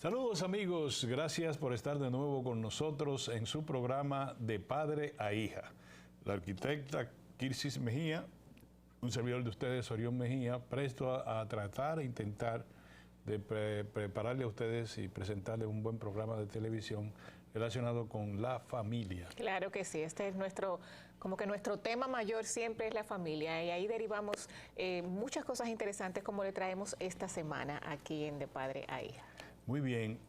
Saludos amigos, gracias por estar de nuevo con nosotros en su programa De Padre a Hija. La arquitecta Kirsis Mejía, un servidor de ustedes, Orión Mejía, presto a tratar e intentar de prepararle a ustedes y presentarles un buen programa de televisión relacionado con la familia. Claro que sí, este es nuestro tema mayor siempre es la familia y ahí derivamos muchas cosas interesantes como le traemos esta semana aquí en De Padre a Hija. Muy bien,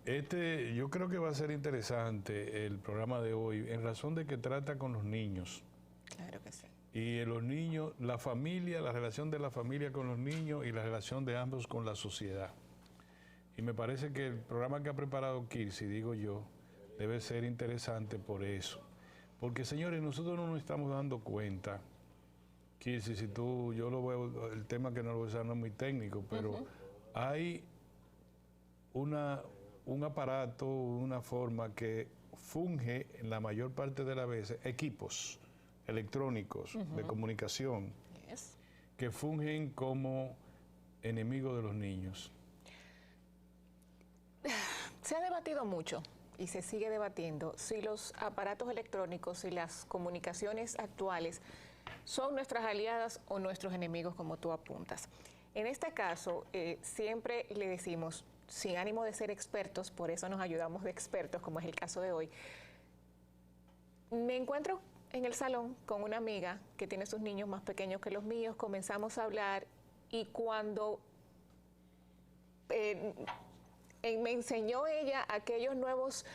yo creo que va a ser interesante el programa de hoy en razón de que trata con los niños. Claro que sí. Y los niños, la familia, la relación de la familia con los niños y la relación de ambos con la sociedad. Y me parece que el programa que ha preparado Kirsi, digo yo, debe ser interesante por eso. Porque, señores, nosotros no nos estamos dando cuenta, Kirsi, yo lo veo, el tema que no lo voy a usar no es muy técnico, pero hay un aparato, una forma que funge en la mayor parte de las veces, equipos electrónicos de comunicación que fungen como enemigos de los niños. Se ha debatido mucho y se sigue debatiendo si los aparatos electrónicos y las comunicaciones actuales son nuestras aliadas o nuestros enemigos, como tú apuntas. En este caso, siempre le decimos, sin ánimo de ser expertos, por eso nos ayudamos de expertos, como es el caso de hoy. Me encuentro en el salón con una amiga que tiene sus niños más pequeños que los míos, comenzamos a hablar y cuando me enseñó ella aquellos nuevos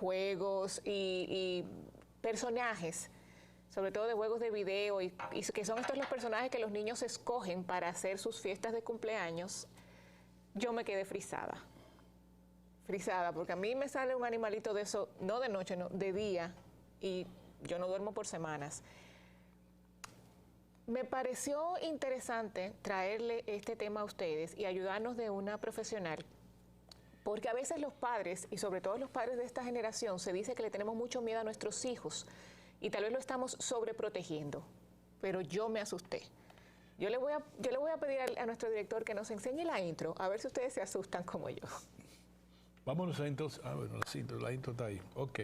juegos y personajes, sobre todo de juegos de video, y que son estos los personajes que los niños escogen para hacer sus fiestas de cumpleaños, yo me quedé frisada, porque a mí me sale un animalito de eso, no de noche, no, de día, y yo no duermo por semanas. Me pareció interesante traerle este tema a ustedes y ayudarnos de una profesional, porque a veces los padres, y sobre todo los padres de esta generación, se dice que le tenemos mucho miedo a nuestros hijos y tal vez lo estamos sobreprotegiendo, pero yo me asusté. Yo le voy a pedir a nuestro director que nos enseñe la intro, a ver si ustedes se asustan como yo. Vámonos a entonces. Bueno, la intro está ahí. Ok.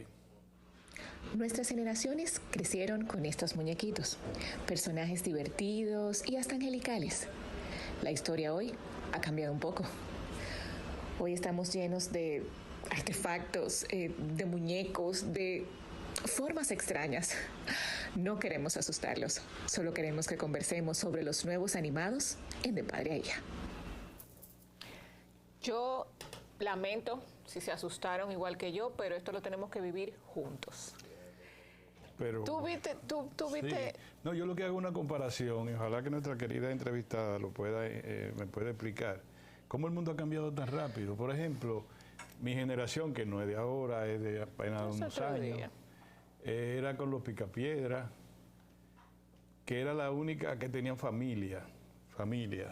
Nuestras generaciones crecieron con estos muñequitos, personajes divertidos y hasta angelicales. La historia hoy ha cambiado un poco. Hoy estamos llenos de artefactos, de muñecos, de formas extrañas. No queremos asustarlos, solo queremos que conversemos sobre los nuevos animados en De Padre a Hija. Yo lamento si se asustaron igual que yo, pero esto lo tenemos que vivir juntos. Pero, ¿Tú viste? Sí. No, yo lo que hago es una comparación y ojalá que nuestra querida entrevistada me pueda explicar cómo el mundo ha cambiado tan rápido. Por ejemplo, mi generación, que no es de ahora, es de apenas unos años, era con los picapiedras, que era la única que tenían familia,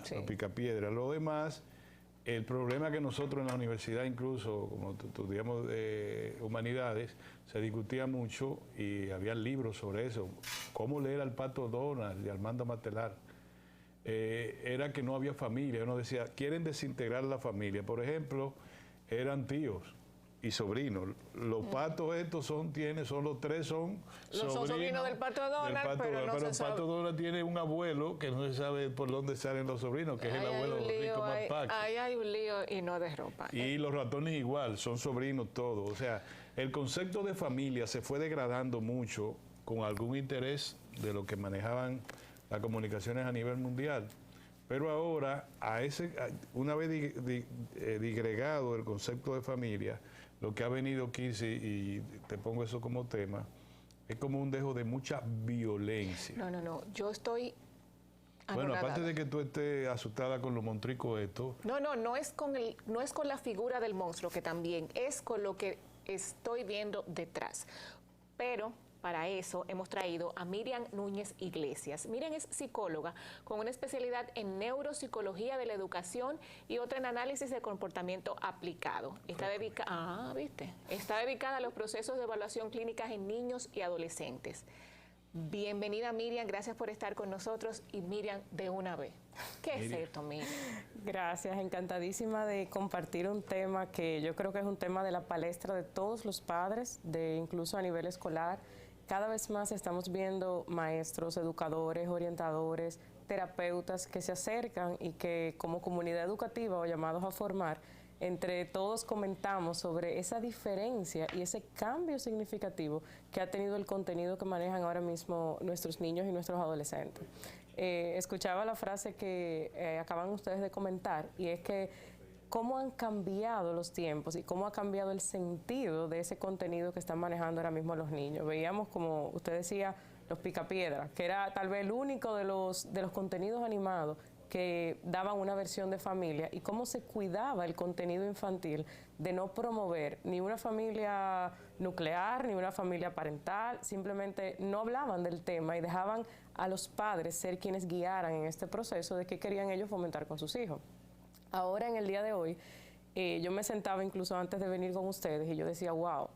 sí. Los picapiedras. Lo demás, el problema que nosotros en la universidad, incluso como estudiamos de humanidades, se discutía mucho y había libros sobre eso, cómo leer al Pato Donald de Armando Matelar. Era que no había familia. Uno decía, quieren desintegrar la familia. Por ejemplo, eran tíos y sobrinos. Los patos estos son los tres son sobrinos del Pato Donald, pero el Pato Donald tiene un abuelo que no se sabe por dónde salen los sobrinos, que es el abuelo Rico Mapache. Ahí hay un lío y no de ropa. Y los ratones igual, son sobrinos todos. O sea, el concepto de familia se fue degradando mucho con algún interés de lo que manejaban las comunicaciones a nivel mundial. Pero ahora, una vez digregado el concepto de familia, lo que ha venido Kirsi, y te pongo eso como tema, es como un dejo de mucha violencia. No, yo estoy anonadada. Bueno, aparte de que tú estés asustada con los monstruos estos. No es con la figura del monstruo, que también es con lo que estoy viendo detrás. Pero para eso hemos traído a Miriam Núñez Iglesias. Miriam es psicóloga con una especialidad en neuropsicología de la educación y otra en análisis de comportamiento aplicado. Está dedicada a los procesos de evaluación clínica en niños y adolescentes. Bienvenida Miriam, gracias por estar con nosotros. Y Miriam, de una vez, ¿qué es esto, Miriam? Gracias, encantadísima de compartir un tema que yo creo que es un tema de la palestra de todos los padres, de incluso a nivel escolar. Cada vez más estamos viendo maestros, educadores, orientadores, terapeutas que se acercan y que como comunidad educativa o llamados a formar, entre todos comentamos sobre esa diferencia y ese cambio significativo que ha tenido el contenido que manejan ahora mismo nuestros niños y nuestros adolescentes. Escuchaba la frase que acaban ustedes de comentar, y es que cómo han cambiado los tiempos y cómo ha cambiado el sentido de ese contenido que están manejando ahora mismo los niños. Veíamos, como usted decía, los picapiedras, que era tal vez el único de los contenidos animados que daban una versión de familia, y cómo se cuidaba el contenido infantil de no promover ni una familia nuclear ni una familia parental. Simplemente no hablaban del tema y dejaban a los padres ser quienes guiaran en este proceso de qué querían ellos fomentar con sus hijos. Ahora, en el día de hoy, yo me sentaba incluso antes de venir con ustedes y yo decía, wow,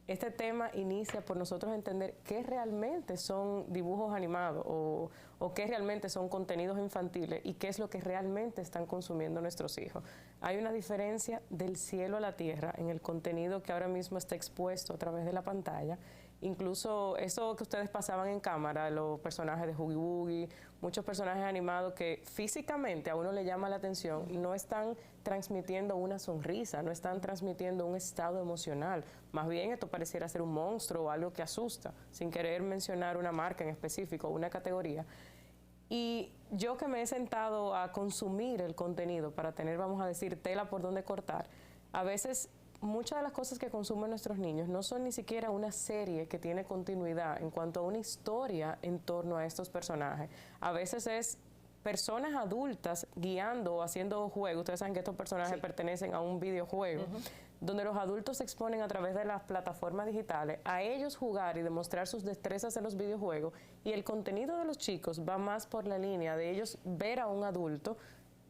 este tema inicia por nosotros entender qué realmente son dibujos animados o qué realmente son contenidos infantiles y qué es lo que realmente están consumiendo nuestros hijos. Hay una diferencia del cielo a la tierra en el contenido que ahora mismo está expuesto a través de la pantalla. Incluso eso que ustedes pasaban en cámara, los personajes de Oogie Boogie, muchos personajes animados que físicamente a uno le llama la atención, no están transmitiendo una sonrisa, no están transmitiendo un estado emocional. Más bien esto pareciera ser un monstruo o algo que asusta, sin querer mencionar una marca en específico o una categoría. Y yo que me he sentado a consumir el contenido para tener, vamos a decir, tela por donde cortar, a veces muchas de las cosas que consumen nuestros niños no son ni siquiera una serie que tiene continuidad en cuanto a una historia en torno a estos personajes. A veces es personas adultas guiando o haciendo juegos. Ustedes saben que estos personajes pertenecen a un videojuego, donde los adultos se exponen a través de las plataformas digitales a ellos jugar y demostrar sus destrezas en los videojuegos, y el contenido de los chicos va más por la línea de ellos ver a un adulto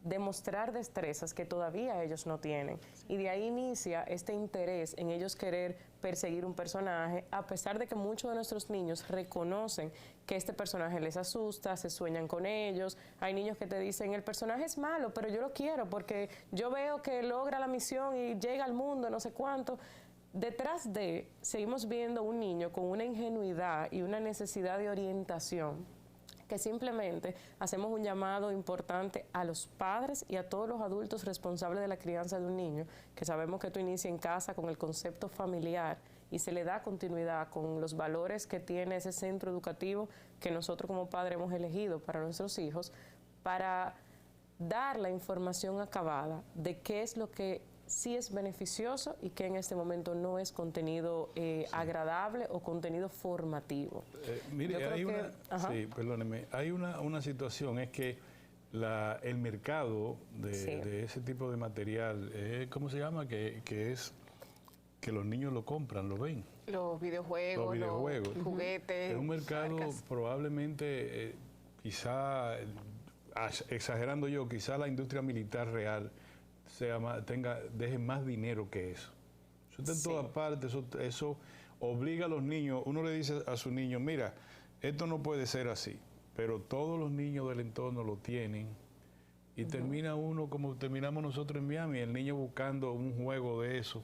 demostrar destrezas que todavía ellos no tienen. Y de ahí inicia este interés en ellos querer perseguir un personaje, a pesar de que muchos de nuestros niños reconocen que este personaje les asusta, se sueñan con ellos. Hay niños que te dicen, el personaje es malo, pero yo lo quiero porque yo veo que logra la misión y llega al mundo, no sé cuánto. Detrás de, seguimos viendo un niño con una ingenuidad y una necesidad de orientación, que simplemente hacemos un llamado importante a los padres y a todos los adultos responsables de la crianza de un niño, que sabemos que esto inicia en casa con el concepto familiar y se le da continuidad con los valores que tiene ese centro educativo que nosotros como padres hemos elegido para nuestros hijos, para dar la información acabada de qué es lo que sí es beneficioso y que en este momento no es contenido agradable o contenido formativo. Mire, hay una situación, es que el mercado de ese tipo de material, ¿cómo se llama? Que es que los niños lo compran, lo ven. Los videojuegos, los juguetes. Es un mercado probablemente, quizá, exagerando yo, quizá la industria militar real deje más dinero que eso. Eso está en todas partes, eso obliga a los niños. Uno le dice a sus niños, mira, esto no puede ser así, pero todos los niños del entorno lo tienen, y termina uno como terminamos nosotros en Miami, el niño buscando un juego de eso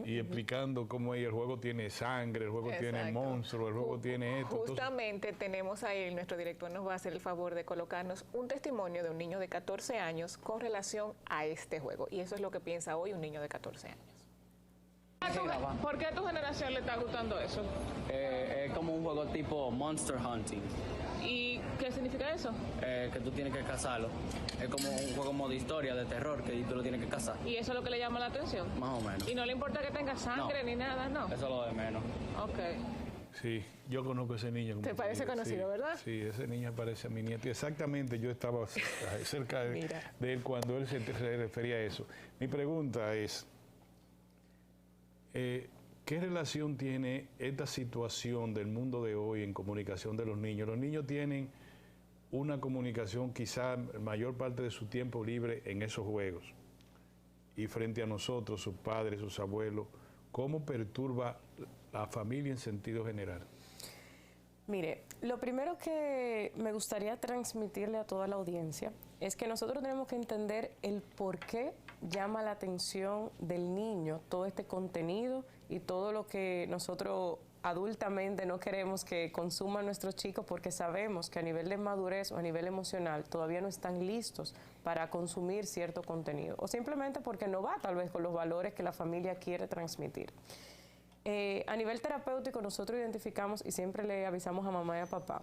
y explicando cómo el juego tiene sangre, el juego tiene monstruos, el juego tiene esto. Justamente tenemos ahí, nuestro director nos va a hacer el favor de colocarnos un testimonio de un niño de 14 años con relación a este juego. Y eso es lo que piensa hoy un niño de 14 años. ¿Por qué a tu generación le está gustando eso? Es como un juego tipo Monster Hunting. ¿Y qué significa eso? Que tú tienes que cazarlo. Es como un juego modo historia de terror que tú lo tienes que cazar. ¿Y eso es lo que le llama la atención? Más o menos. ¿Y no le importa que tenga sangre ni nada? No. Eso es lo de menos. Ok. Sí, yo conozco a ese niño. ¿Te parece conocido, verdad? Sí, ese niño parece a mi nieto. Exactamente, yo estaba cerca de él cuando él se refería a eso. Mi pregunta es, ¿qué relación tiene esta situación del mundo de hoy en comunicación de los niños? Los niños tienen una comunicación quizá mayor parte de su tiempo libre en esos juegos. Y frente a nosotros, sus padres, sus abuelos, ¿cómo perturba la familia en sentido general? Mire, lo primero que me gustaría transmitirle a toda la audiencia es que nosotros tenemos que entender el por qué llama la atención del niño todo este contenido y todo lo que nosotros adultamente no queremos que consuman nuestros chicos, porque sabemos que a nivel de madurez o a nivel emocional todavía no están listos para consumir cierto contenido, o simplemente porque no va tal vez con los valores que la familia quiere transmitir. A nivel terapéutico nosotros identificamos y siempre le avisamos a mamá y a papá,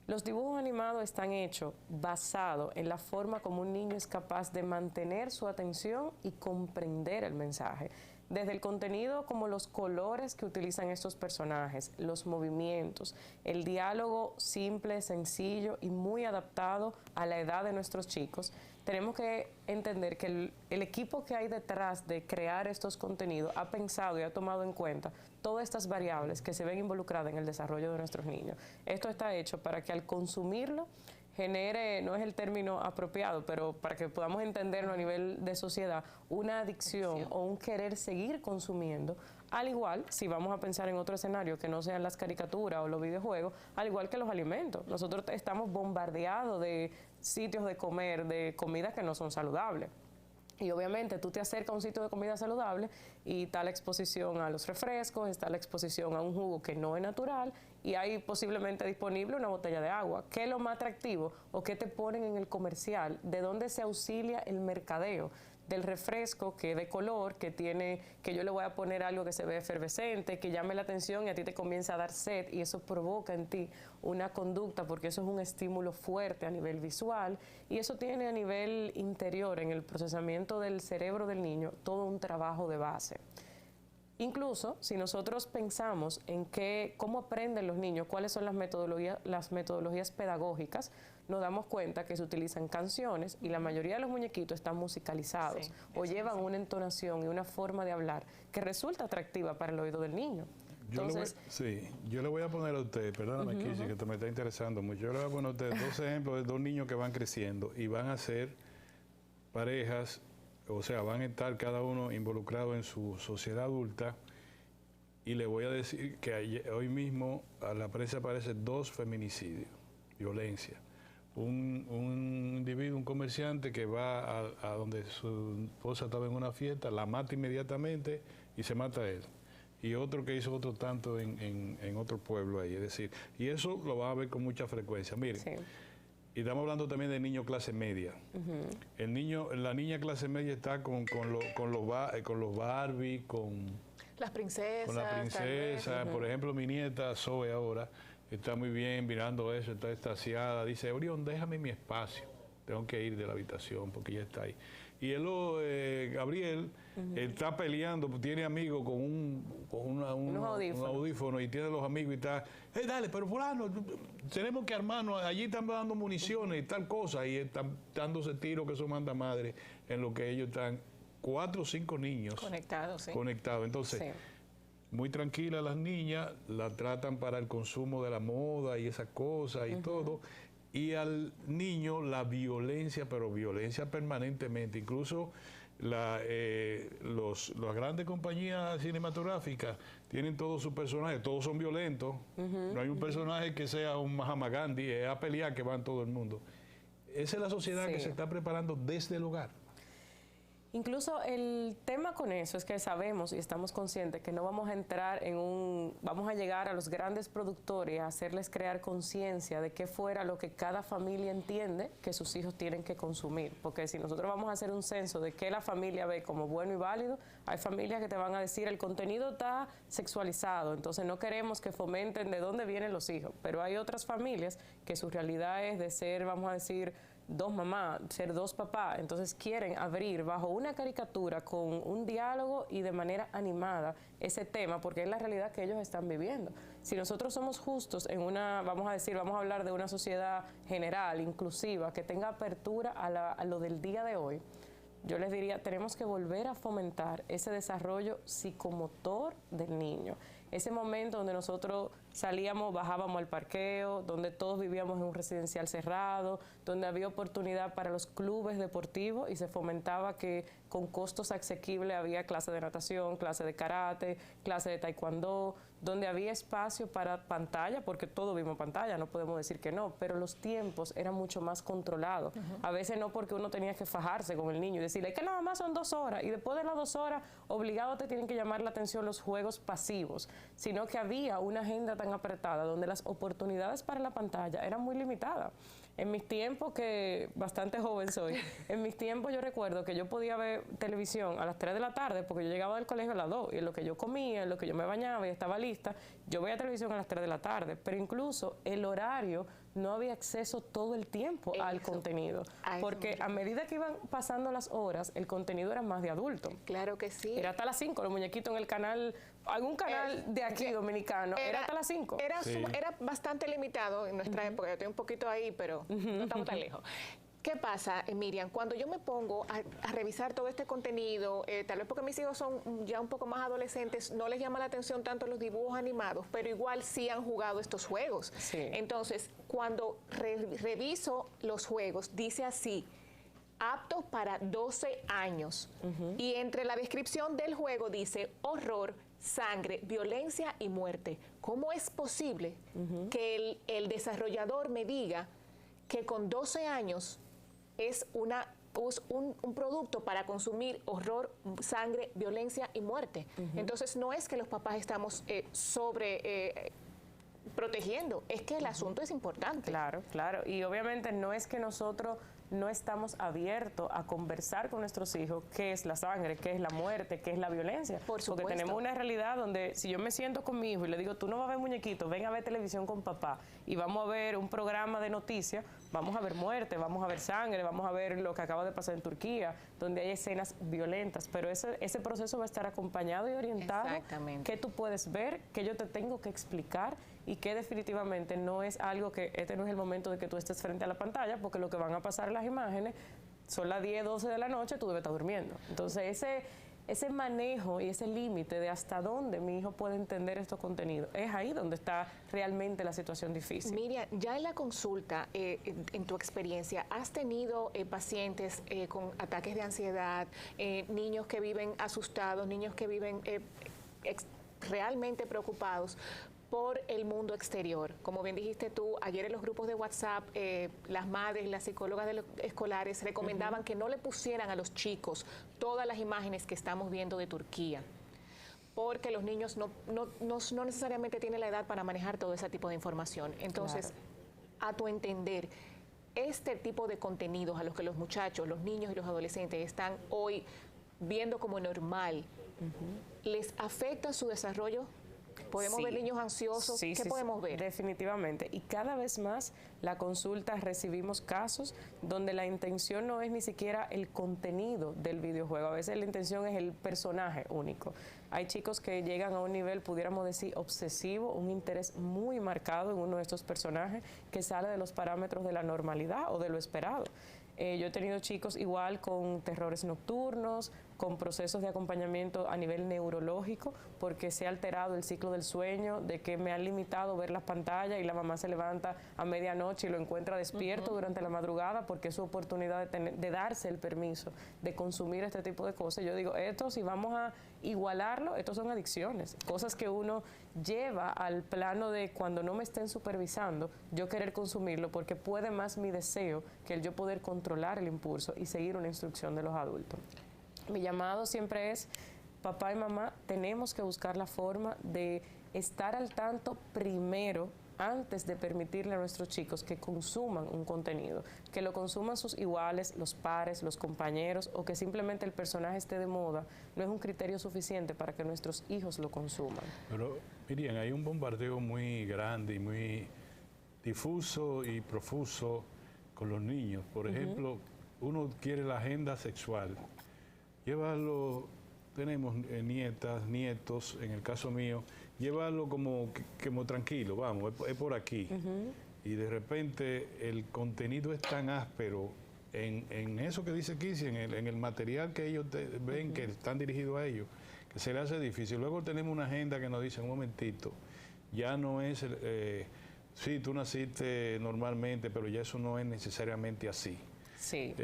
los dibujos animados están hechos basados en la forma como un niño es capaz de mantener su atención y comprender el mensaje. Desde el contenido como los colores que utilizan estos personajes, los movimientos, el diálogo simple, sencillo y muy adaptado a la edad de nuestros chicos. Tenemos que entender que el equipo que hay detrás de crear estos contenidos ha pensado y ha tomado en cuenta todas estas variables que se ven involucradas en el desarrollo de nuestros niños. Esto está hecho para que al consumirlo genere, no es el término apropiado, pero para que podamos entenderlo a nivel de sociedad, una adicción o un querer seguir consumiendo. Al igual, si vamos a pensar en otro escenario que no sean las caricaturas o los videojuegos, al igual que los alimentos. Nosotros estamos bombardeados de sitios de comer, de comidas que no son saludables. Y obviamente tú te acercas a un sitio de comida saludable y está la exposición a los refrescos, está la exposición a un jugo que no es natural y hay posiblemente disponible una botella de agua. ¿Qué es lo más atractivo o qué te ponen en el comercial? ¿De dónde se auxilia el mercadeo? Del refresco que de color, que tiene, que yo le voy a poner algo que se ve efervescente, que llame la atención y a ti te comienza a dar sed y eso provoca en ti una conducta porque eso es un estímulo fuerte a nivel visual y eso tiene a nivel interior en el procesamiento del cerebro del niño todo un trabajo de base. Incluso si nosotros pensamos en cómo aprenden los niños, cuáles son las metodologías pedagógicas, nos damos cuenta que se utilizan canciones y la mayoría de los muñequitos están musicalizados o llevan una entonación y una forma de hablar que resulta atractiva para el oído del niño. Entonces, yo le voy a poner a usted, perdóname, Kishi, que esto me está interesando mucho. Yo le voy a poner a usted dos ejemplos de dos niños que van creciendo y van a ser parejas, o sea, van a estar cada uno involucrado en su sociedad adulta. Y le voy a decir que hoy mismo a la prensa aparecen dos feminicidios, violencia. Un individuo, un comerciante que va a donde su esposa estaba en una fiesta, la mata inmediatamente y se mata a él. Y otro que hizo otro tanto en otro pueblo ahí. Es decir, y eso lo va a ver con mucha frecuencia. Miren, sí. Y estamos hablando también de niño clase media. La niña clase media está con los Barbie, con las princesas. Con la princesa. Por ejemplo, mi nieta Zoe ahora está muy bien mirando eso, está extasiada. Dice, Orión, déjame mi espacio. Tengo que ir de la habitación porque ya está ahí. Y él, Gabriel, está peleando, tiene amigos con un audífono y tiene los amigos y está, dale, pero fulano, tenemos que armarnos, allí están dando municiones y tal cosa, y están dándose tiros que son manda madre en lo que ellos están, 4 o 5 niños conectados. Entonces, muy tranquilas las niñas, la tratan para el consumo de la moda y esas cosas y todo. Y al niño la violencia, pero violencia permanentemente. Incluso las grandes compañías cinematográficas tienen todos sus personajes, todos son violentos. No hay un personaje que sea un Mahatma Gandhi, es a pelear que van todo el mundo. Esa es la sociedad que se está preparando desde el hogar. Incluso el tema con eso es que sabemos y estamos conscientes que no vamos a entrar vamos a llegar a los grandes productores a hacerles crear conciencia de qué fuera lo que cada familia entiende que sus hijos tienen que consumir. Porque si nosotros vamos a hacer un censo de qué la familia ve como bueno y válido, hay familias que te van a decir el contenido está sexualizado, entonces no queremos que fomenten de dónde vienen los hijos. Pero hay otras familias que su realidad es de ser, vamos a decir, 2 mamás, ser 2 papás, entonces quieren abrir bajo una caricatura con un diálogo y de manera animada ese tema, porque es la realidad que ellos están viviendo. Si nosotros somos justos en vamos a hablar de una sociedad general, inclusiva, que tenga apertura a lo del día de hoy, yo les diría, tenemos que volver a fomentar ese desarrollo psicomotor del niño. Ese momento donde nosotros salíamos, bajábamos al parqueo, donde todos vivíamos en un residencial cerrado, donde había oportunidad para los clubes deportivos y se fomentaba que con costos asequibles había clase de natación, clase de karate, clase de taekwondo, donde había espacio para pantalla, porque todos vimos pantalla, no podemos decir que no, pero los tiempos eran mucho más controlados. A veces no porque uno tenía que fajarse con el niño y decirle que nada más son 2 horas, y después de las 2 horas, obligado te tienen que llamar la atención los juegos pasivos, sino que había una agenda tan apretada donde las oportunidades para la pantalla eran muy limitadas. En mis tiempos, que bastante joven soy, en mis tiempos yo recuerdo que yo podía ver televisión a las 3 de la tarde porque yo llegaba del colegio a las 2 y en lo que yo comía, en lo que yo me bañaba y estaba lista, yo veía televisión a las 3 de la tarde, pero incluso el horario no había acceso todo el tiempo al contenido, porque a medida que iban pasando las horas, el contenido era más de adulto. Claro que sí. Era hasta las 5, los muñequitos en el canal, algún canal de aquí dominicano, era hasta las 5. Era bastante limitado en nuestra época, yo estoy un poquito ahí, pero no estamos tan lejos. ¿Qué pasa, Miriam? Cuando yo me pongo a revisar todo este contenido, tal vez porque mis hijos son ya un poco más adolescentes, no les llama la atención tanto los dibujos animados, pero igual sí han jugado estos juegos. Sí. Entonces, cuando reviso los juegos, dice así: aptos para 12 años. Y entre la descripción del juego dice horror, sangre, violencia y muerte. ¿Cómo es posible que el desarrollador me diga que con 12 años es un producto para consumir horror, sangre, violencia y muerte? Entonces no es que los papás estamos protegiendo, es que el asunto es importante. Claro, claro. Y obviamente no es que nosotros no estamos abiertos a conversar con nuestros hijos qué es la sangre, qué es la muerte, qué es la violencia. Por supuesto. Porque tenemos una realidad donde si yo me siento con mi hijo y le digo, tú no vas a ver muñequitos, ven a ver televisión con papá y vamos a ver un programa de noticias, vamos a ver muerte, vamos a ver sangre, vamos a ver lo que acaba de pasar en Turquía, donde hay escenas violentas, pero ese proceso va a estar acompañado y orientado. Exactamente. ¿Qué tú puedes ver? ¿Qué yo te tengo que explicar? Y que definitivamente no es algo que este no es el momento de que tú estés frente a la pantalla, porque lo que van a pasar en las imágenes son las 10, 12 de la noche, tú debes estar durmiendo. Entonces ese manejo y ese límite de hasta dónde mi hijo puede entender estos contenidos, es ahí donde está realmente la situación difícil. Miriam, ya en la consulta, en tu experiencia, ¿has tenido pacientes con ataques de ansiedad, niños que viven asustados, niños que viven realmente preocupados por el mundo exterior? Como bien dijiste tú, ayer en los grupos de WhatsApp, las madres, las psicólogas de los escolares recomendaban que no le pusieran a los chicos todas las imágenes que estamos viendo de Turquía, porque los niños no necesariamente tienen la edad para manejar todo ese tipo de información. Entonces, a tu entender, este tipo de contenidos a los que los muchachos, los niños y los adolescentes están hoy viendo como normal, ¿les afecta su desarrollo? ¿Podemos ver niños ansiosos? ¿Qué podemos ver? Definitivamente. Y cada vez más la consulta recibimos casos donde la intención no es ni siquiera el contenido del videojuego. A veces la intención es el personaje único. Hay chicos que llegan a un nivel, pudiéramos decir, obsesivo, un interés muy marcado en uno de estos personajes que sale de los parámetros de la normalidad o de lo esperado. Yo he tenido chicos igual con terrores nocturnos, con procesos de acompañamiento a nivel neurológico, porque se ha alterado el ciclo del sueño, de que me han limitado ver las pantallas y la mamá se levanta a medianoche y lo encuentra despierto durante la madrugada porque es su oportunidad de darse el permiso de consumir este tipo de cosas. Yo digo, esto si vamos a igualarlo, estos son adicciones, cosas que uno lleva al plano de cuando no me estén supervisando, yo querer consumirlo porque puede más mi deseo que el yo poder controlar el impulso y seguir una instrucción de los adultos. Mi llamado siempre es, papá y mamá, tenemos que buscar la forma de estar al tanto primero antes de permitirle a nuestros chicos que consuman un contenido, que lo consuman sus iguales, los pares, los compañeros, o que simplemente el personaje esté de moda, no es un criterio suficiente para que nuestros hijos lo consuman. Pero, Miriam, hay un bombardeo muy grande y muy difuso y profuso con los niños. Por ejemplo, uno quiere la agenda sexual. Llévalo, tenemos nietas, nietos, en el caso mío, llévalo como tranquilo, vamos, es por aquí. Y de repente el contenido es tan áspero en eso que dice Kissy, en el material que ellos ven que están dirigidos a ellos, que se les hace difícil. Luego tenemos una agenda que nos dice, un momentito, ya no es, sí, tú naciste normalmente, pero ya eso no es necesariamente así. Sí.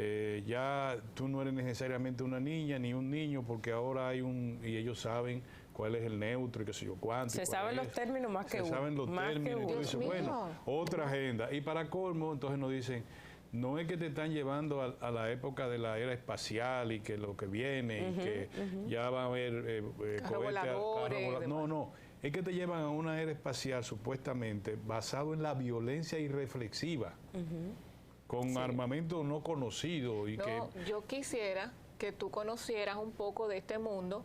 Ya tú no eres necesariamente una niña ni un niño, porque ahora hay y ellos saben cuál es el neutro y qué sé yo cuánto. Se saben los términos más que uno. Se saben los términos y tú dices, bueno, otra agenda. Y para colmo, entonces nos dicen, no es que te están llevando a la época de la era espacial y que lo que viene y que ya va a haber cohetes. No, es que te llevan a una era espacial supuestamente basado en la violencia irreflexiva, con armamento no conocido. Yo quisiera que tú conocieras un poco de este mundo.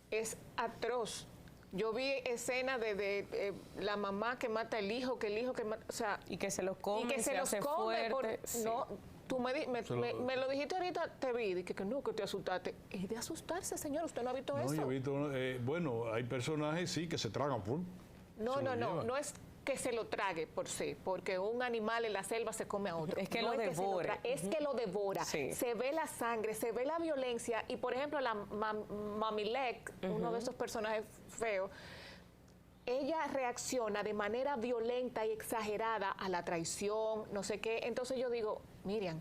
Es atroz. Yo vi escenas de la mamá que mata al hijo, que el hijo que mata, o sea, y que se los come, y que se los come sí. No, tú me lo dijiste ahorita, te vi, dije que no, que te asustaste. Es de asustarse, señor, ¿usted no ha visto eso? Yo he visto, bueno, hay personajes sí que se tragan, No es que se lo trague por sí, porque un animal en la selva se come a otro. Es que lo devora. Es que lo devora. Sí. Se ve la sangre, se ve la violencia. Y, por ejemplo, la Mamilek, uno de estos personajes feos, ella reacciona de manera violenta y exagerada a la traición, no sé qué. Entonces yo digo, Miriam,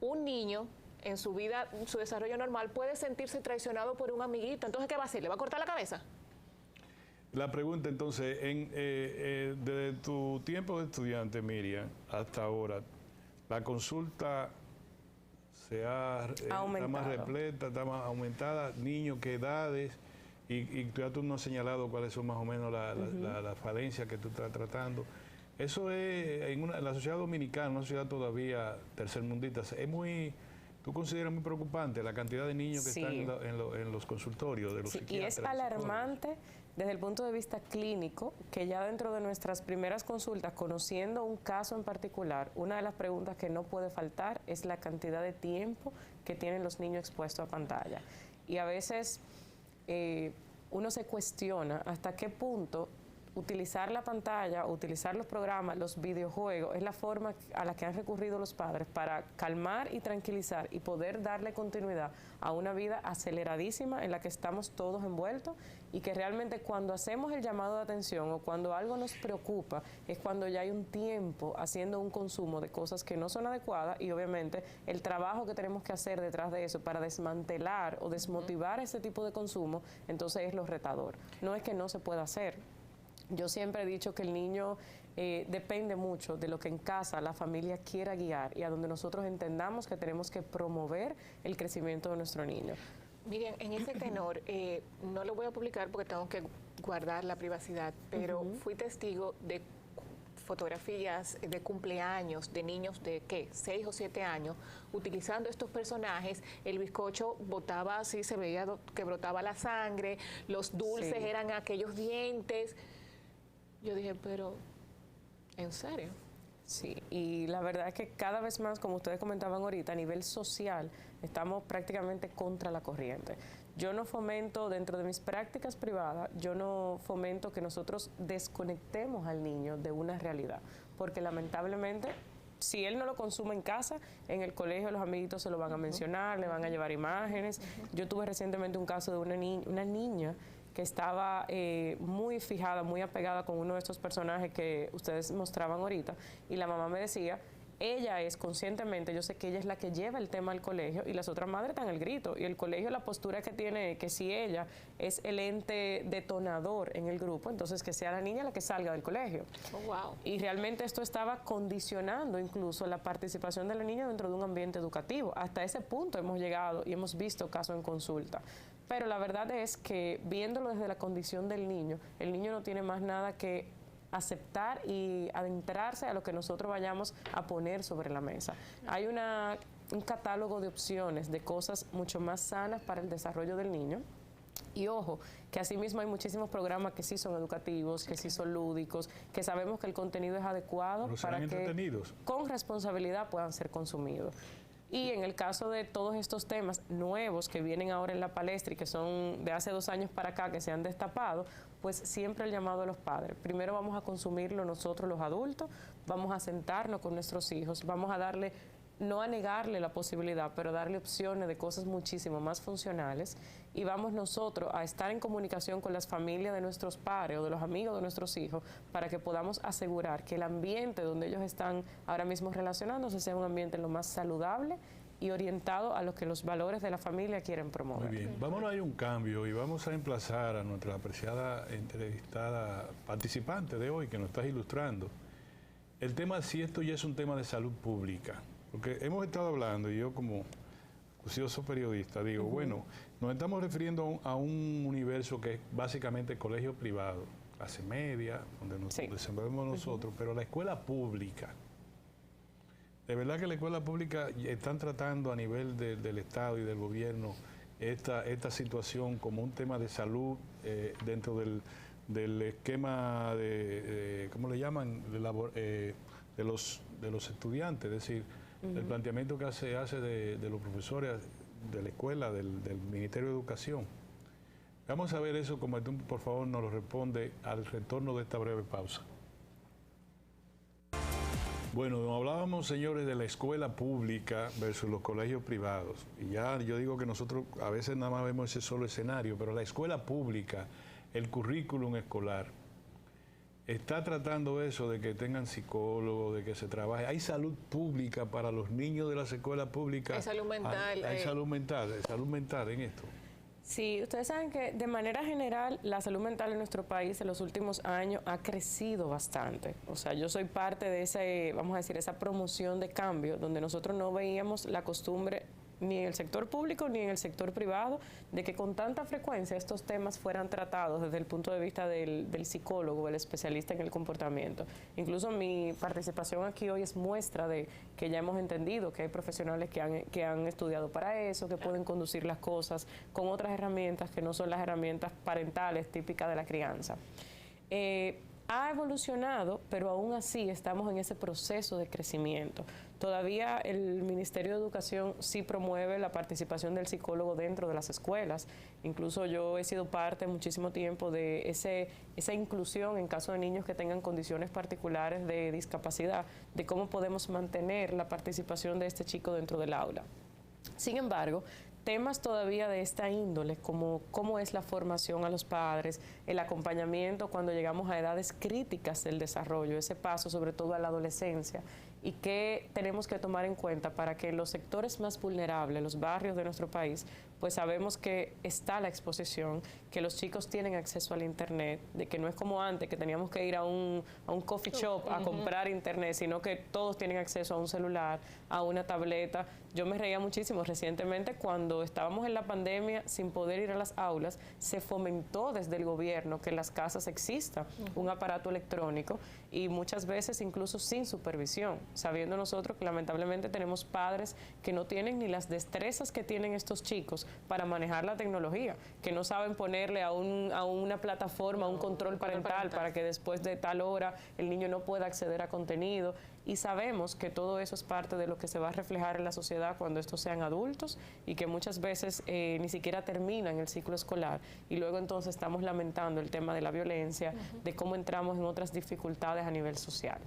un niño en su vida, en su desarrollo normal, puede sentirse traicionado por un amiguito. Entonces, ¿qué va a hacer? ¿Le va a cortar la cabeza? La pregunta entonces, desde tu tiempo de estudiante, Miriam, hasta ahora, la consulta está más repleta, está más aumentada, niños, qué edades, y ya tú nos has señalado cuáles son más o menos las falencias que tú estás tratando. Eso es, en la sociedad dominicana, una sociedad todavía tercermundista, es muy... ¿Tú consideras muy preocupante la cantidad de niños que están en los consultorios de los psiquiatras? Y es alarmante desde el punto de vista clínico, que ya dentro de nuestras primeras consultas, conociendo un caso en particular, una de las preguntas que no puede faltar es la cantidad de tiempo que tienen los niños expuestos a pantalla. Y a veces uno se cuestiona hasta qué punto utilizar la pantalla, utilizar los programas, los videojuegos, es la forma a la que han recurrido los padres para calmar y tranquilizar y poder darle continuidad a una vida aceleradísima en la que estamos todos envueltos, y que realmente cuando hacemos el llamado de atención o cuando algo nos preocupa es cuando ya hay un tiempo haciendo un consumo de cosas que no son adecuadas, y obviamente el trabajo que tenemos que hacer detrás de eso para desmantelar o desmotivar ese tipo de consumo, entonces es lo retador. No es que no se pueda hacer. Yo siempre he dicho que el niño depende mucho de lo que en casa la familia quiera guiar y a donde nosotros entendamos que tenemos que promover el crecimiento de nuestro niño. Miren, en ese tenor, no lo voy a publicar porque tengo que guardar la privacidad, pero fui testigo de fotografías de cumpleaños de niños de, ¿qué?, 6 o 7 años, utilizando estos personajes. El bizcocho botaba así, se veía que brotaba la sangre, los dulces eran aquellos dientes. Yo dije, pero, ¿en serio? Sí, y la verdad es que cada vez más, como ustedes comentaban ahorita, a nivel social, estamos prácticamente contra la corriente. Yo no fomento, dentro de mis prácticas privadas, yo no fomento que nosotros desconectemos al niño de una realidad, porque lamentablemente, si él no lo consume en casa, en el colegio los amiguitos se lo van a mencionar, le van a llevar imágenes. Yo tuve recientemente un caso de una niña que estaba muy fijada, muy apegada con uno de estos personajes que ustedes mostraban ahorita, y la mamá me decía, ella es conscientemente, yo sé que ella es la que lleva el tema al colegio y las otras madres están al grito, y el colegio, la postura que tiene, que si ella es el ente detonador en el grupo, entonces que sea la niña la que salga del colegio. Oh, wow. Y realmente esto estaba condicionando incluso la participación de la niña dentro de un ambiente educativo. Hasta ese punto hemos llegado y hemos visto casos en consulta. Pero la verdad es que, viéndolo desde la condición del niño, el niño no tiene más nada que aceptar y adentrarse a lo que nosotros vayamos a poner sobre la mesa. Hay un catálogo de opciones, de cosas mucho más sanas para el desarrollo del niño. Y ojo, que asimismo hay muchísimos programas que sí son educativos, que sí son lúdicos, que sabemos que el contenido es adecuado para que con responsabilidad puedan ser consumidos. Y en el caso de todos estos temas nuevos que vienen ahora en la palestra y que son de hace 2 años para acá que se han destapado, pues siempre el llamado a los padres. Primero vamos a consumirlo nosotros los adultos, vamos a sentarnos con nuestros hijos, vamos a darle no a negarle la posibilidad, pero darle opciones de cosas muchísimo más funcionales, y vamos nosotros a estar en comunicación con las familias de nuestros padres o de los amigos de nuestros hijos para que podamos asegurar que el ambiente donde ellos están ahora mismo relacionándose sea un ambiente lo más saludable y orientado a lo que los valores de la familia quieren promover. Muy bien, vámonos a ir un cambio y vamos a emplazar a nuestra apreciada entrevistada participante de hoy que nos estás ilustrando. El tema, si esto ya es un tema de salud pública, porque hemos estado hablando, y yo como acucioso periodista digo, bueno, nos estamos refiriendo a un universo que es básicamente colegio privado, clase media, donde nos desenvolvemos nosotros, pero la escuela pública, de verdad que la escuela pública están tratando a nivel del Estado y del gobierno esta situación como un tema de salud dentro del esquema de ¿cómo le llaman? De los estudiantes, es decir, el planteamiento que se hace de los profesores de la escuela, del Ministerio de Educación. Vamos a ver eso, como tú, por favor, nos lo responde al retorno de esta breve pausa. Bueno, nos hablábamos, señores, de la escuela pública versus los colegios privados. Y ya yo digo que nosotros a veces nada más vemos ese solo escenario, pero la escuela pública, el currículum escolar, está tratando eso de que tengan psicólogos, de que se trabaje. Hay salud pública para los niños de las escuelas públicas. Hay salud mental. Hay salud mental en esto. Sí, ustedes saben que de manera general la salud mental en nuestro país en los últimos años ha crecido bastante. O sea, yo soy parte de ese, vamos a decir, esa promoción de cambio, donde nosotros no veíamos la costumbre ni en el sector público ni en el sector privado, de que con tanta frecuencia estos temas fueran tratados desde el punto de vista del psicólogo, el especialista en el comportamiento. Incluso mi participación aquí hoy es muestra de que ya hemos entendido que hay profesionales que han estudiado para eso, que pueden conducir las cosas con otras herramientas que no son las herramientas parentales típicas de la crianza. Ha evolucionado, pero aún así estamos en ese proceso de crecimiento. Todavía el Ministerio de Educación sí promueve la participación del psicólogo dentro de las escuelas. Incluso yo he sido parte muchísimo tiempo de esa inclusión en caso de niños que tengan condiciones particulares de discapacidad, de cómo podemos mantener la participación de este chico dentro del aula. Sin embargo, temas todavía de esta índole, como cómo es la formación a los padres, el acompañamiento cuando llegamos a edades críticas del desarrollo, ese paso sobre todo a la adolescencia, y qué tenemos que tomar en cuenta para que en los sectores más vulnerables, los barrios de nuestro país, pues sabemos que está la exposición, que los chicos tienen acceso al internet, de que no es como antes, que teníamos que ir a un coffee shop a comprar internet, sino que todos tienen acceso a un celular, a una tableta. Yo me reía muchísimo recientemente cuando estábamos en la pandemia sin poder ir a las aulas, se fomentó desde el gobierno que en las casas exista un aparato electrónico y muchas veces incluso sin supervisión, sabiendo nosotros que lamentablemente tenemos padres que no tienen ni las destrezas que tienen estos chicos para manejar la tecnología, que no saben ponerle a una plataforma un control parental para que después de tal hora el niño no pueda acceder a contenido. Y sabemos que todo eso es parte de lo que se va a reflejar en la sociedad cuando estos sean adultos y que muchas veces ni siquiera terminan el ciclo escolar y luego entonces estamos lamentando el tema de la violencia, de cómo entramos en otras dificultades a nivel social.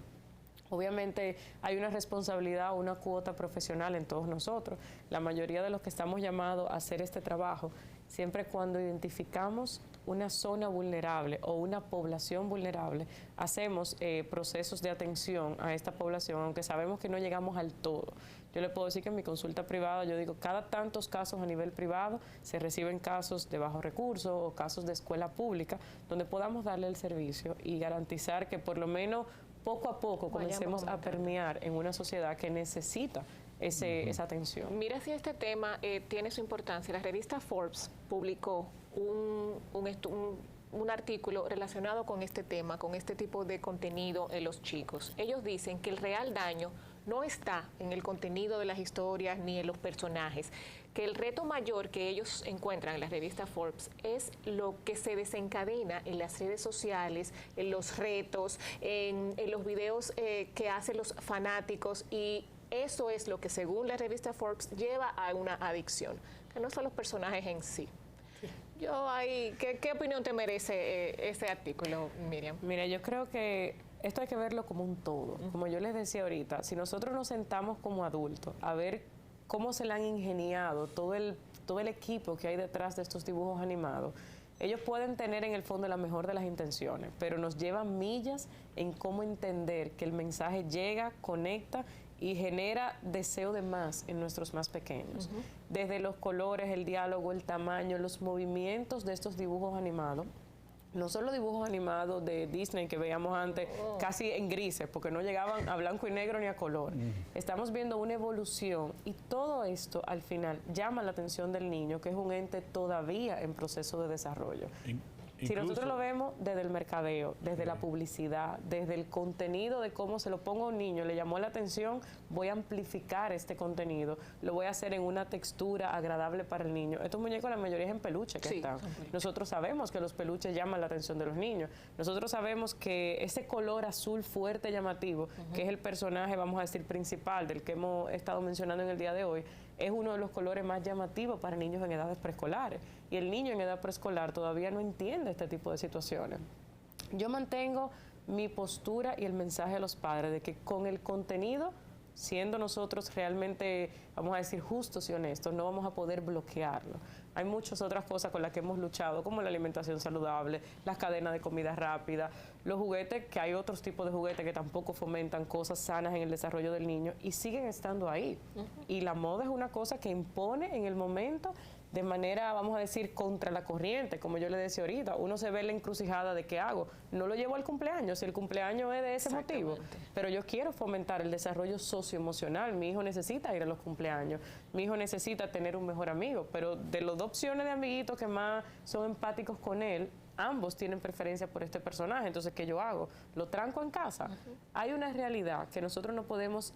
Obviamente hay una responsabilidad, una cuota profesional en todos nosotros. La mayoría de los que estamos llamados a hacer este trabajo, siempre cuando identificamos una zona vulnerable o una población vulnerable, hacemos procesos de atención a esta población, aunque sabemos que no llegamos al todo. Yo le puedo decir que en mi consulta privada, yo digo, cada tantos casos a nivel privado se reciben casos de bajos recursos o casos de escuela pública, donde podamos darle el servicio y garantizar que por lo menos poco a poco comencemos a permear en una sociedad que necesita esa atención. Mira si este tema tiene su importancia. La revista Forbes publicó un artículo relacionado con este tema, con este tipo de contenido en los chicos. Ellos dicen que el real daño no está en el contenido de las historias ni en los personajes, que el reto mayor que ellos encuentran en la revista Forbes es lo que se desencadena en las redes sociales, en los retos, en los videos que hacen los fanáticos, y eso es lo que, según la revista Forbes, lleva a una adicción, que no son los personajes en sí. ¿Qué opinión te merece ese artículo, Miriam? Mira, yo creo que esto hay que verlo como un todo. Como yo les decía ahorita, si nosotros nos sentamos como adultos a ver cómo se le han ingeniado todo el equipo que hay detrás de estos dibujos animados, ellos pueden tener en el fondo la mejor de las intenciones, pero nos llevan millas en cómo entender que el mensaje llega, conecta y genera deseo de más en nuestros más pequeños. Desde los colores, el diálogo, el tamaño, los movimientos de estos dibujos animados. No son los dibujos animados de Disney que veíamos antes casi en grises, porque no llegaban a blanco y negro ni a color. Estamos viendo una evolución y todo esto al final llama la atención del niño, que es un ente todavía en proceso de desarrollo. Si nosotros lo vemos desde el mercadeo, desde la publicidad, desde el contenido de cómo se lo pongo a un niño, le llamó la atención, voy a amplificar este contenido, lo voy a hacer en una textura agradable para el niño. Estos muñecos la mayoría es en peluche que están. Nosotros sabemos que los peluches llaman la atención de los niños. Nosotros sabemos que ese color azul fuerte, llamativo, que es el personaje, vamos a decir, principal del que hemos estado mencionando en el día de hoy, es uno de los colores más llamativos para niños en edades preescolares. Y el niño en edad preescolar todavía no entiende este tipo de situaciones. Yo mantengo mi postura y el mensaje a los padres de que con el contenido, siendo nosotros realmente, vamos a decir, justos y honestos, no vamos a poder bloquearlo. Hay muchas otras cosas con las que hemos luchado, como la alimentación saludable, las cadenas de comida rápida, los juguetes, que hay otros tipos de juguetes que tampoco fomentan cosas sanas en el desarrollo del niño y siguen estando ahí. Y la moda es una cosa que impone en el momento de manera, vamos a decir, contra la corriente, como yo le decía ahorita. Uno se ve en la encrucijada de qué hago. No lo llevo al cumpleaños, si el cumpleaños es de ese motivo, pero yo quiero fomentar el desarrollo socioemocional. Mi hijo necesita ir a los cumpleaños, mi hijo necesita tener un mejor amigo, pero de las dos opciones de amiguitos que más son empáticos con él, ambos tienen preferencia por este personaje. Entonces, ¿qué yo hago? ¿Lo tranco en casa? Hay una realidad que nosotros no podemos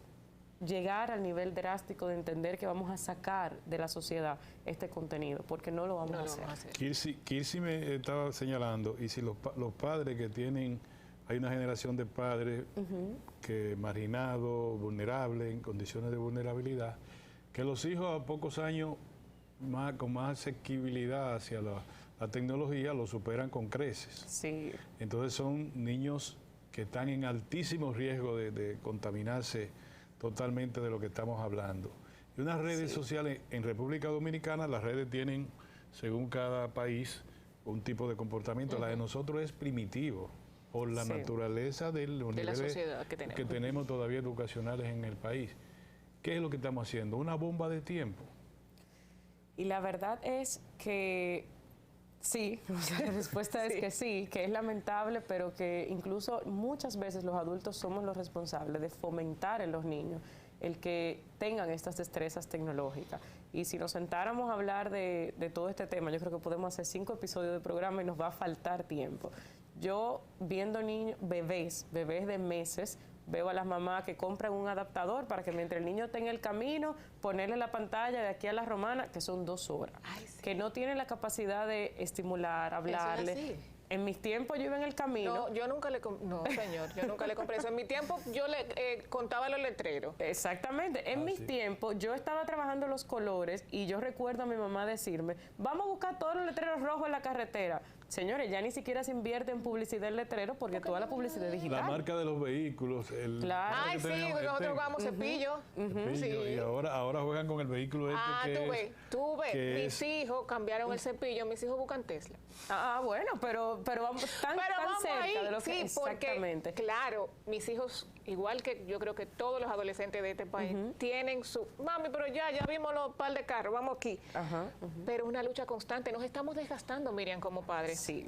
llegar al nivel drástico de entender que vamos a sacar de la sociedad este contenido, porque no lo vamos a hacer. Kirsi me estaba señalando, y si los padres que tienen, hay una generación de padres que marginados, vulnerables, en condiciones de vulnerabilidad, que los hijos a pocos años con más asequibilidad hacia la tecnología lo superan con creces. Sí. Entonces son niños que están en altísimo riesgo de contaminarse totalmente de lo que estamos hablando. Y unas redes sociales, en República Dominicana, las redes tienen, según cada país, un tipo de comportamiento. La de nosotros es primitivo, por la naturaleza de los niveles la sociedad que tenemos todavía educacionales en el país. ¿Qué es lo que estamos haciendo? Una bomba de tiempo. Y la verdad es que sí, la respuesta es que sí, que es lamentable, pero que incluso muchas veces los adultos somos los responsables de fomentar en los niños el que tengan estas destrezas tecnológicas. Y si nos sentáramos a hablar de todo este tema, yo creo que podemos hacer 5 episodios de programa y nos va a faltar tiempo. Yo viendo niños, bebés de meses, veo a las mamás que compran un adaptador para que mientras el niño esté en el camino, ponerle la pantalla de aquí a la Romana, que son 2 horas. Ay, sí. Que no tienen la capacidad de estimular, hablarle. En mis tiempos yo iba en el camino. No, yo nunca le no, señor, yo nunca le compré eso. En mi tiempo yo le contaba los letreros. Exactamente. En mis tiempos yo estaba trabajando los colores y yo recuerdo a mi mamá decirme, vamos a buscar todos los letreros rojos en la carretera. Señores, ya ni siquiera se invierte en publicidad en letrero porque toda la publicidad es digital. La marca de los vehículos. Claro. Ay, sí, nosotros jugamos cepillo. Sí. Y ahora juegan con el vehículo Mis hijos cambiaron el cepillo, mis hijos buscan Tesla. Bueno, pero vamos tan cerca ahí, de lo que exactamente. Porque, claro, mis hijos, igual que yo creo que todos los adolescentes de este país, tienen su, mami, pero ya vimos los par de carros, vamos aquí. Pero es una lucha constante, nos estamos desgastando, Miriam, como padres. Sí,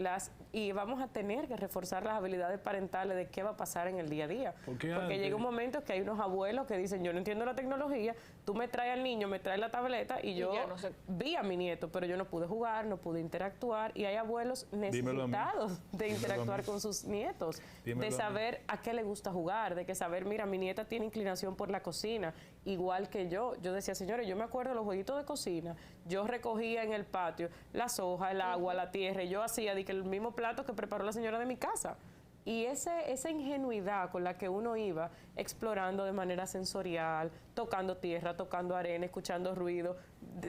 y vamos a tener que reforzar las habilidades parentales de qué va a pasar en el día a día. Porque llega un momento que hay unos abuelos que dicen, yo no entiendo la tecnología, tú me traes al niño, me traes la tableta y yo vi a mi nieto, pero yo no pude jugar, no pude interactuar, y hay abuelos necesitados de interactuar con sus nietos, de saber a qué le gusta jugar, de que saber, mira, mi nieta tiene inclinación por la cocina, igual que yo. Yo decía, señores, yo me acuerdo de los jueguitos de cocina, yo recogía en el patio las hojas, el agua, la tierra, y yo hacía de que el mismo plato que preparó la señora de mi casa. Y esa ingenuidad con la que uno iba explorando de manera sensorial, tocando tierra, tocando arena, escuchando ruido,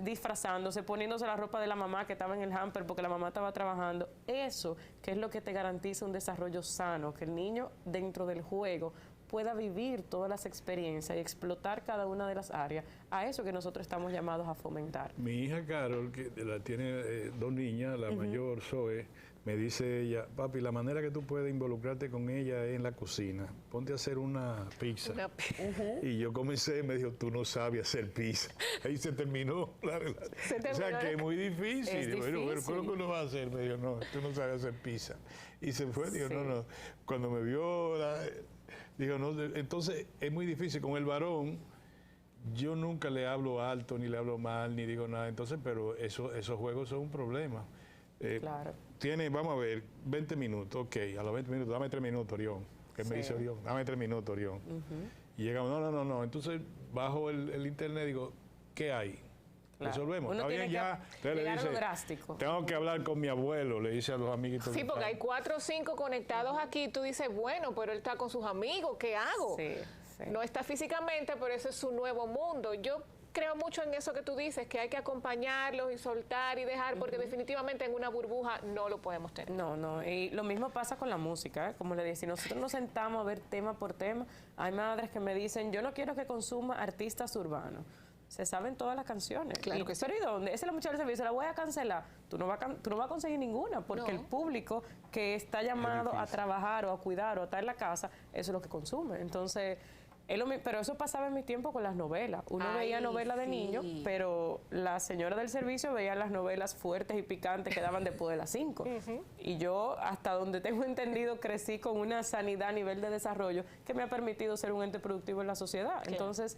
disfrazándose, poniéndose la ropa de la mamá que estaba en el hamper porque la mamá estaba trabajando, eso que es lo que te garantiza un desarrollo sano, que el niño dentro del juego pueda vivir todas las experiencias y explotar cada una de las áreas, a eso que nosotros estamos llamados a fomentar. Mi hija Carol, que tiene 2 niñas, la mayor, Zoe, me dice ella, papi, la manera que tú puedes involucrarte con ella es en la cocina. Ponte a hacer una pizza. Y yo comencé, me dijo, tú no sabes hacer pizza. Ahí se terminó la relación. O sea, que es muy difícil. Es difícil. Bueno, ¿pero qué uno va a hacer? Me dijo, no, tú no sabes hacer pizza. Y se fue, digo, no. Cuando me vio, digo, no, entonces es muy difícil. Con el varón, yo nunca le hablo alto, ni le hablo mal, ni digo nada. Entonces, pero esos juegos son un problema. Claro. Vamos a ver, 20 minutos, ok, a los 20 minutos, dame 3 minutos, Orión. ¿Qué me dice Orión? Dame 3 minutos, Orión. Y llegamos, no. Entonces, bajo el internet, digo, ¿qué hay? Claro. Resolvemos. Uno Está bien, tiene ya. que Entonces le llegar a lo dice, drástico. tengo que hablar con mi abuelo, le dice a los amiguitos. Sí, porque hay 4 o 5 conectados aquí. Tú dices, bueno, pero él está con sus amigos, ¿qué hago? Sí. No está físicamente, pero ese es su nuevo mundo. Yo creo mucho en eso que tú dices, que hay que acompañarlos y soltar y dejar, porque definitivamente en una burbuja no lo podemos tener. No, y lo mismo pasa con la música, ¿eh? Como le decía, si nosotros nos sentamos a ver tema por tema, hay madres que me dicen, yo no quiero que consuma artistas urbanos. Se saben todas las canciones. Claro que sí. ¿Pero y dónde? Esa es la muchacha del servicio, la voy a cancelar. Tú no vas a conseguir ninguna, porque No. el público que está llamado a trabajar o a cuidar o a estar en la casa, eso es lo que consume. Entonces, pero eso pasaba en mi tiempo con las novelas. Uno veía novelas de niños, pero la señora del servicio veía las novelas fuertes y picantes que daban después de las 5. Y yo, hasta donde tengo entendido, crecí con una sanidad a nivel de desarrollo que me ha permitido ser un ente productivo en la sociedad. Claro. Entonces,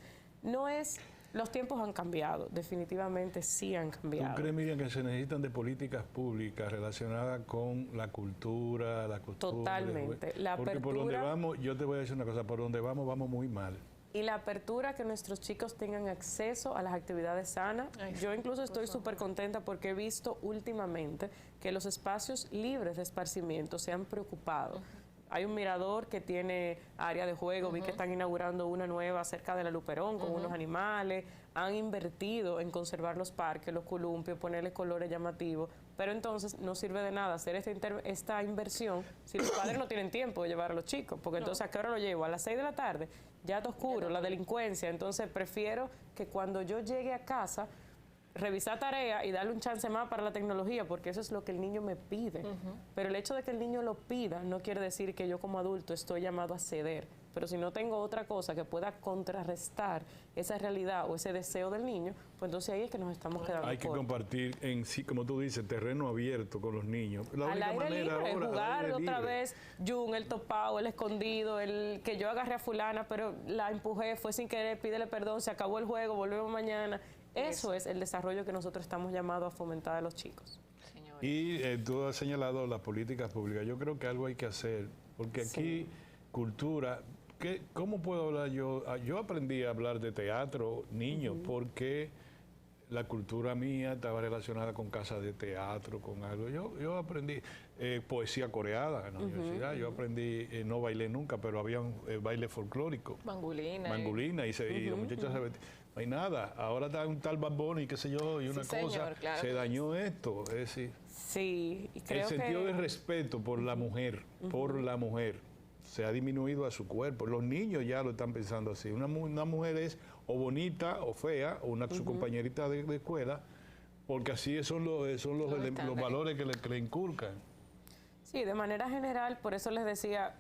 los tiempos han cambiado, definitivamente sí han cambiado. ¿Tú crees, Miriam, que se necesitan de políticas públicas relacionadas con la cultura, la costumbre? Totalmente. La Porque por donde apertura- vamos, yo te voy a decir una cosa, por donde vamos muy mal. Y la apertura, que nuestros chicos tengan acceso a las actividades sanas. Yo incluso estoy súper contenta porque he visto últimamente que los espacios libres de esparcimiento se han preocupado. Hay un mirador que tiene área de juego, vi que están inaugurando una nueva cerca de la Luperón con unos animales, han invertido en conservar los parques, los columpios, ponerle colores llamativos, pero entonces no sirve de nada hacer esta inversión si los padres no tienen tiempo de llevar a los chicos, porque entonces ¿a qué hora lo llevo? A las 6 de la tarde, ya está oscuro, la delincuencia, entonces prefiero que cuando yo llegue a casa revisar tarea y darle un chance más para la tecnología, porque eso es lo que el niño me pide. Pero el hecho de que el niño lo pida no quiere decir que yo como adulto estoy llamado a ceder. Pero si no tengo otra cosa que pueda contrarrestar esa realidad o ese deseo del niño, pues entonces ahí es que nos estamos quedando Hay que cortos. compartir en sí, como tú dices, terreno abierto con los niños. La Al única aire manera libre, ahora, al jugar aire otra libre. vez, el topado, el escondido, el que yo agarré a fulana, pero la empujé, fue sin querer, pídele perdón, se acabó el juego, volvemos mañana. Eso es el desarrollo que nosotros estamos llamados a fomentar a los chicos. Y tú has señalado las políticas públicas. Yo creo que algo hay que hacer, porque aquí cultura, ¿cómo puedo hablar yo? Yo aprendí a hablar de teatro, niño, porque la cultura mía estaba relacionada con casas de teatro, con algo. Yo aprendí poesía coreana en la universidad. Yo aprendí, no bailé nunca, pero había un baile folclórico. Mangulina, y los muchachos se no hay nada. Ahora está un tal Bad Bunny, qué sé yo, y una Sí, cosa. señor, claro Se que dañó esto. Es decir, Sí, y el creo sentido que... de respeto por la mujer, se ha disminuido a su cuerpo. Los niños ya lo están pensando así. Una mujer es o bonita o fea, o su compañerita de escuela, porque así son los valores que le inculcan. Sí, de manera general, por eso les decía,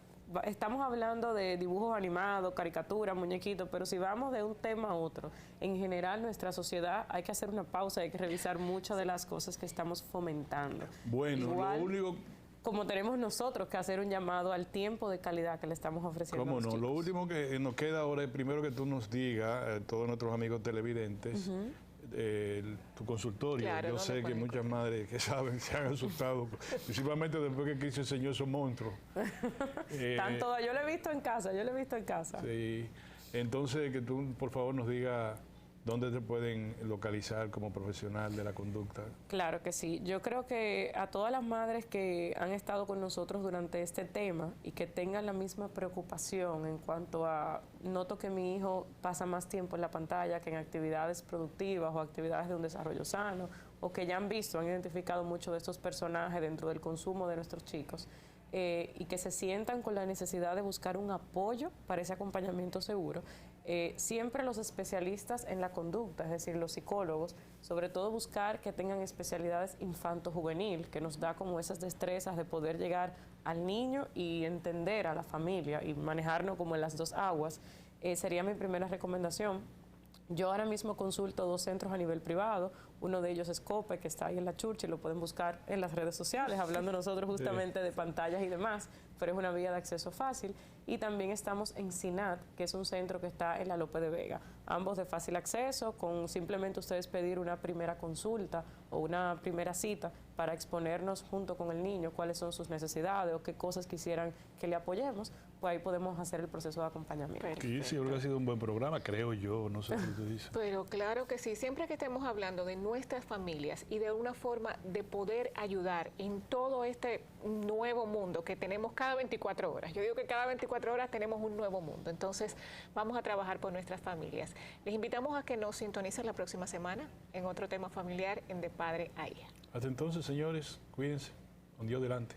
estamos hablando de dibujos animados, caricaturas, muñequitos, pero si vamos de un tema a otro, en general nuestra sociedad hay que hacer una pausa, hay que revisar muchas de las cosas que estamos fomentando. Bueno, Igual, lo único... como tenemos nosotros que hacer un llamado al tiempo de calidad que le estamos ofreciendo a ¿Cómo los no? chicos. Lo último que nos queda ahora es primero que tú nos digas, todos nuestros amigos televidentes, tu consultorio. Claro, yo ¿dónde sé que pueden muchas madres que saben se han asustado, principalmente después que Cristo enseñó esos monstruos. Tanto, yo lo he visto en casa, Sí. Entonces, que tú, por favor, nos digas ¿Dónde te pueden localizar como profesional de la conducta? Claro que sí. Yo creo que a todas las madres que han estado con nosotros durante este tema y que tengan la misma preocupación en cuanto a noto que mi hijo pasa más tiempo en la pantalla que en actividades productivas o actividades de un desarrollo sano, o que ya han visto, han identificado muchos de estos personajes dentro del consumo de nuestros chicos, y que se sientan con la necesidad de buscar un apoyo para ese acompañamiento seguro. Siempre los especialistas en la conducta, es decir, los psicólogos, sobre todo buscar que tengan especialidades infanto-juvenil, que nos da como esas destrezas de poder llegar al niño y entender a la familia y manejarnos como en las dos aguas, sería mi primera recomendación. Yo ahora mismo consulto 2 centros a nivel privado, uno de ellos es COPE, que está ahí en la Churchill, lo pueden buscar en las redes sociales, hablando nosotros justamente de pantallas y demás, pero es una vía de acceso fácil. Y también estamos en CINAT, que es un centro que está en la Lope de Vega, ambos de fácil acceso, con simplemente ustedes pedir una primera consulta o una primera cita para exponernos junto con el niño cuáles son sus necesidades o qué cosas quisieran que le apoyemos, pues ahí podemos hacer el proceso de acompañamiento. Y sí, creo que ha sido un buen programa, creo yo, no sé qué tú dices. Pero claro que sí, siempre que estemos hablando de nuestras familias y de una forma de poder ayudar en todo este nuevo mundo que tenemos cada 24 horas. Yo digo que cada 24 horas tenemos un nuevo mundo, entonces vamos a trabajar por nuestras familias. Les invitamos a que nos sintonicen la próxima semana en otro tema familiar en De Padre a Hija. Hasta entonces, señores, cuídense, con Dios delante.